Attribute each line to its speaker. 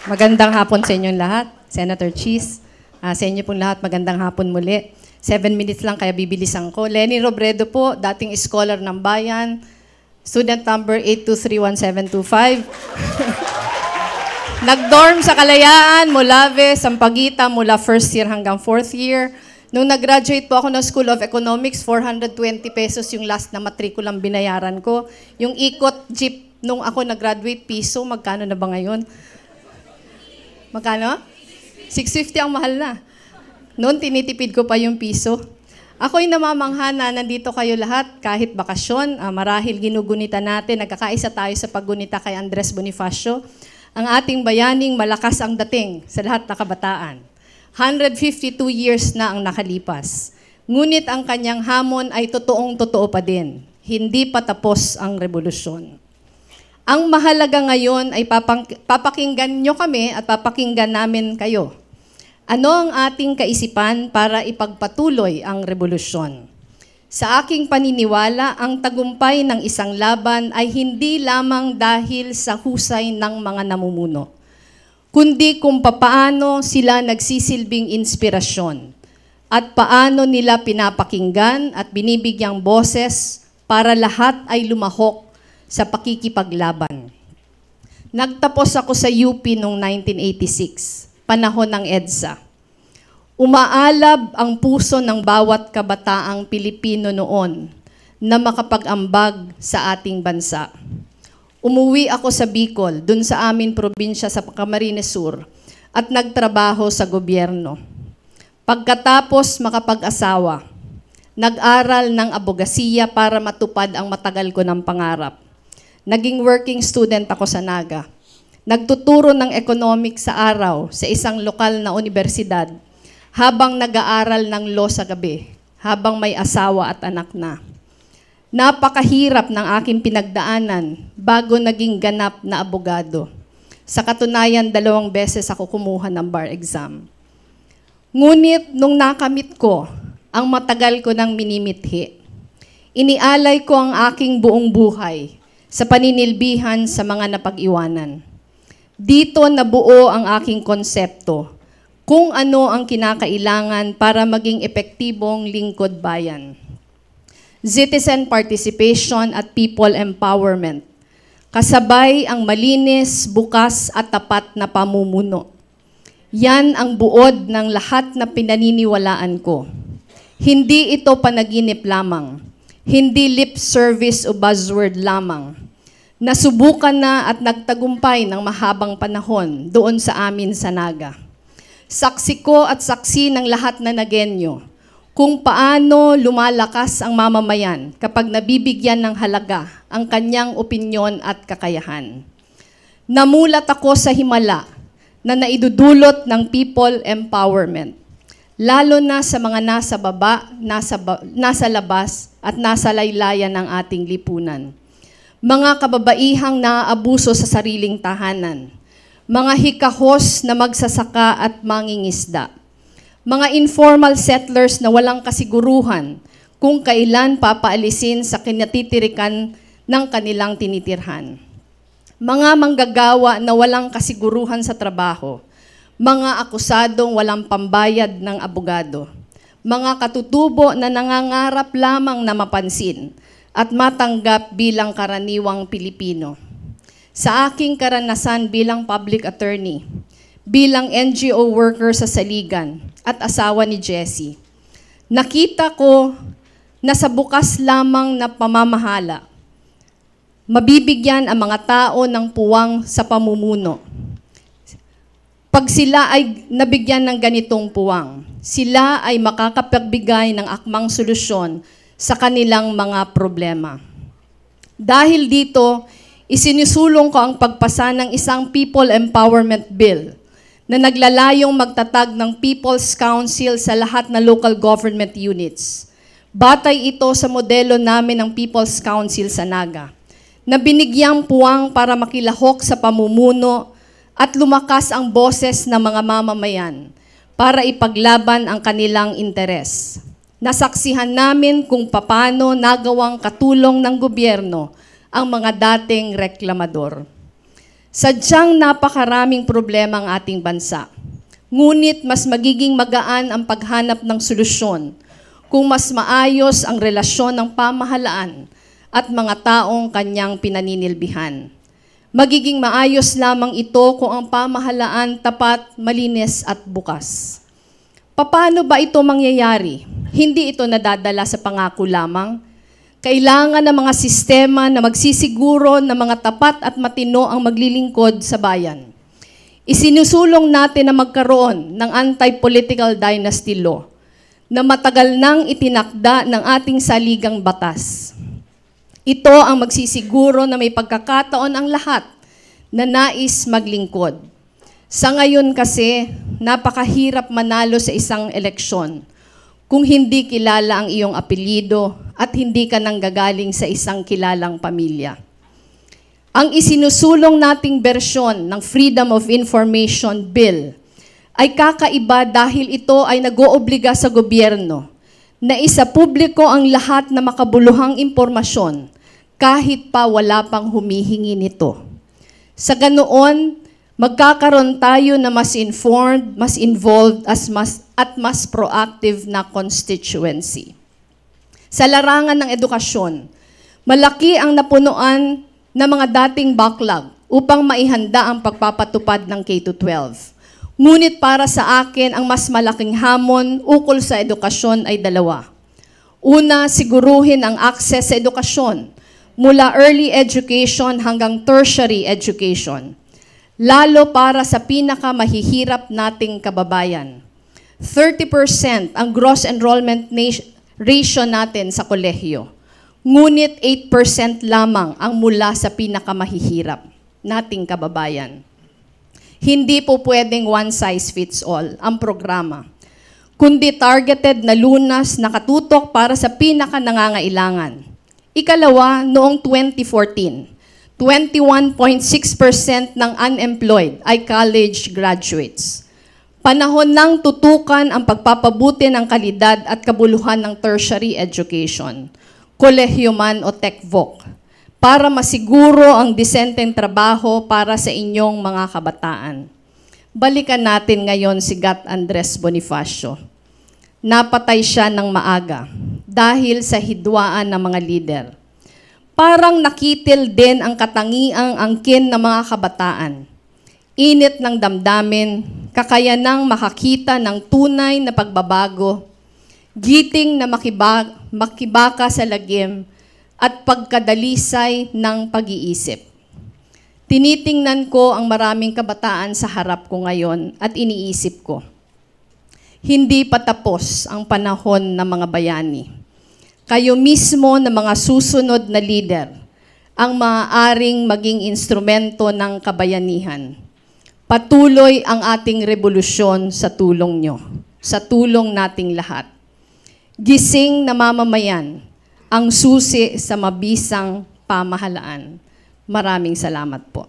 Speaker 1: Magandang hapon sa inyong lahat. Senator Cheese, sa inyo pong lahat, magandang hapon muli. 7 minutes lang kaya bibilisan ko. Lenny Robredo po, dating scholar ng bayan. Student number 8231725. Nag-dorm sa Kalayaan, Molave, Sampaguita, mula first year hanggang fourth year. Nung nag-graduate po ako ng School of Economics, 420 pesos yung last na matrikulang binayaran ko. Yung ikot jeep nung ako nag-graduate, piso, magkano na ba ngayon? Magkano? 650 ang mahal na. Noon, tinitipid ko pa yung piso. Ako'y namamangha na nandito kayo lahat, kahit bakasyon, marahil ginugunita natin, nagkakaisa tayo sa paggunita kay Andres Bonifacio. Ang ating bayaning malakas ang dating sa lahat na kabataan. 152 years na ang nakalipas. Ngunit ang kanyang hamon ay totoong-totoo pa din. Hindi pa tapos ang revolusyon. Ang mahalaga ngayon ay papakinggan nyo kami at papakinggan namin kayo. Ano ang ating kaisipan para ipagpatuloy ang revolusyon? Sa aking paniniwala, ang tagumpay ng isang laban ay hindi lamang dahil sa husay ng mga namumuno, kundi kung papaano sila nagsisilbing inspirasyon at paano nila pinapakinggan at binibigyang boses para lahat ay lumahok sa pakikipaglaban. Nagtapos ako sa UP noong 1986, panahon ng EDSA. Umaalab ang puso ng bawat kabataang Pilipino noon na makapag-ambag sa ating bansa. Umuwi ako sa Bicol, dun sa amin probinsya sa Camarines Sur, at nagtrabaho sa gobyerno. Pagkatapos makapag-asawa, nag-aral ng abogasiya para matupad ang matagal ko ng pangarap. Naging working student ako sa Naga. Nagtuturo ng economics sa araw sa isang lokal na universidad habang nag-aaral ng law sa gabi, habang may asawa at anak na. Napakahirap ng aking pinagdaanan bago naging ganap na abogado. Sa katunayan, 2 beses ako kumuha ng bar exam. Ngunit nung nakamit ko ang matagal ko nang minimithi, inialay ko ang aking buong buhay sa paninilbihan sa mga napag-iwanan. Dito nabuo ang aking konsepto kung ano ang kinakailangan para maging epektibong lingkod bayan. Citizen participation at people empowerment. Kasabay ang malinis, bukas at tapat na pamumuno. Yan ang buod ng lahat na pinaniniwalaan ko. Hindi ito panaginip lamang. Hindi lip service o buzzword lamang. Nasubukan na at nagtagumpay ng mahabang panahon doon sa amin sa Naga. Saksi ko at saksi ng lahat na Nagenyo kung paano lumalakas ang mamamayan kapag nabibigyan ng halaga ang kanyang opinyon at kakayahan. Namulat ako sa himala na naidudulot ng people empowerment, lalo na sa mga nasa baba, nasa labas at nasa laylayan ng ating lipunan. Mga kababaihang naaabuso sa sariling tahanan, mga hikahos na magsasaka at mangingisda, mga informal settlers na walang kasiguruhan kung kailan papaalisin sa kinatitirikan ng kanilang tinitirhan, mga manggagawa na walang kasiguruhan sa trabaho, mga akusadong walang pambayad ng abogado, mga katutubo na nangangarap lamang na mapansin at matanggap bilang karaniwang Pilipino. Sa aking karanasan bilang public attorney, bilang NGO worker sa Saligan at asawa ni Jessie, nakita ko na sa bukas lamang na pamamahala, mabibigyan ang mga tao ng puwang sa pamumuno. Pag sila ay nabigyan ng ganitong puwang, sila ay makakapagbigay ng akmang solusyon sa kanilang mga problema. Dahil dito, isinusulong ko ang pagpasa ng isang People Empowerment Bill na naglalayong magtatag ng People's Council sa lahat na local government units. Batay ito sa modelo namin ng People's Council sa Naga, na binigyang puwang para makilahok sa pamumuno at lumakas ang boses ng mga mamamayan para ipaglaban ang kanilang interes. Nasaksihan namin kung paano nagawang katulong ng gobyerno ang mga dating reklamador. Sadyang napakaraming problema ang ating bansa. Ngunit mas magiging magaan ang paghanap ng solusyon kung mas maayos ang relasyon ng pamahalaan at mga taong kanyang pinaninilbihan. Magiging maayos lamang ito kung ang pamahalaan tapat, malinis at bukas. Paano ba ito mangyayari? Hindi ito nadadala sa pangako lamang. Kailangan ng mga sistema na magsisiguro na mga tapat at matino ang maglilingkod sa bayan. Isinusulong natin na magkaroon ng anti-political dynasty law na matagal nang itinakda ng ating saligang batas. Ito ang magsisiguro na may pagkakataon ang lahat na nais maglingkod. Sa ngayon kasi, napakahirap manalo sa isang eleksyon kung hindi kilala ang iyong apelyido at hindi ka nanggagaling sa isang kilalang pamilya. Ang isinusulong nating bersyon ng Freedom of Information Bill ay kakaiba dahil ito ay nag-oobliga sa gobyerno na isapubliko ang lahat na makabuluhang impormasyon kahit pa wala pang humihingi nito. Sa ganoon, magkakaroon tayo na mas informed, mas involved, at mas proactive na constituency. Sa larangan ng edukasyon, malaki ang napunuan ng mga dating backlog upang maihanda ang pagpapatupad ng K-12. Ngunit para sa akin, ang mas malaking hamon ukol sa edukasyon ay dalawa. Una, siguruhin ang access sa edukasyon mula early education hanggang tertiary education, lalo para sa pinakamahihirap nating kababayan. 30% ang gross enrollment ratio natin sa kolehiyo. Ngunit 8% lamang ang mula sa pinakamahihirap nating kababayan. Hindi po pwedeng one size fits all ang programa, kundi targeted na lunas na katutok para sa pinakanangangailangan. Ikalawa, noong 2014, 21.6% ng unemployed ay college graduates. Panahon nang tutukan ang pagpapabuti ng kalidad at kabuluhan ng tertiary education, kolehiyo man o TECVOC, para masiguro ang disenteng trabaho para sa inyong mga kabataan. Balikan natin ngayon si Gat Andres Bonifacio. Napatay siya ng maaga dahil sa hidwaan ng mga lider. Parang nakitil din ang katangiang angkin ng mga kabataan. Init ng damdamin, kakayanang makakita ng tunay na pagbabago, giting na makibaka sa lagim, at pagkadalisay ng pag-iisip. Tinitingnan ko ang maraming kabataan sa harap ko ngayon at iniisip ko, hindi pa tapos ang panahon ng mga bayani. Kayo mismo na mga susunod na leader ang maaaring maging instrumento ng kabayanihan. Patuloy ang ating revolusyon sa tulong nyo, sa tulong nating lahat. Gising na mamamayan, ang susi sa mabisang pamahalaan. Maraming salamat po.